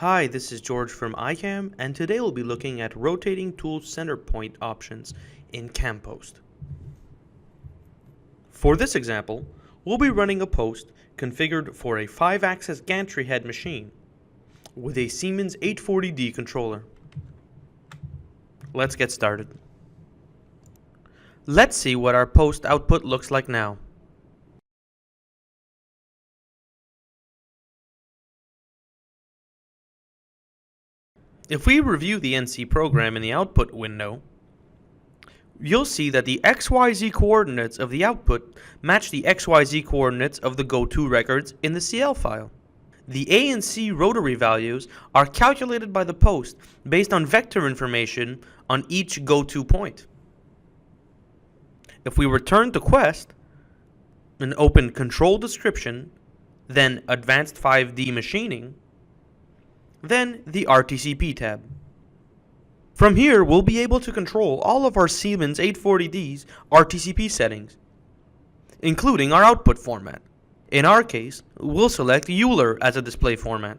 Hi, this is George from Icam, and today we'll be looking at rotating tool center point options in Icam Post. For this example, we'll be running a post configured for a 5-axis gantry head machine with a Siemens 840D controller. Let's get started. Let's see what our post output looks like now. If we review the NC program in the output window, you'll see that the XYZ coordinates of the output match the XYZ coordinates of the GoTo records in the CL file. The A and C rotary values are calculated by the post based on vector information on each GoTo point. If we return to Quest and open Control Description, then Advanced 5D Machining, then the RTCP tab. From here, we'll be able to control all of our Siemens 840D's RTCP settings, including our output format. In our case, we'll select Euler as a display format.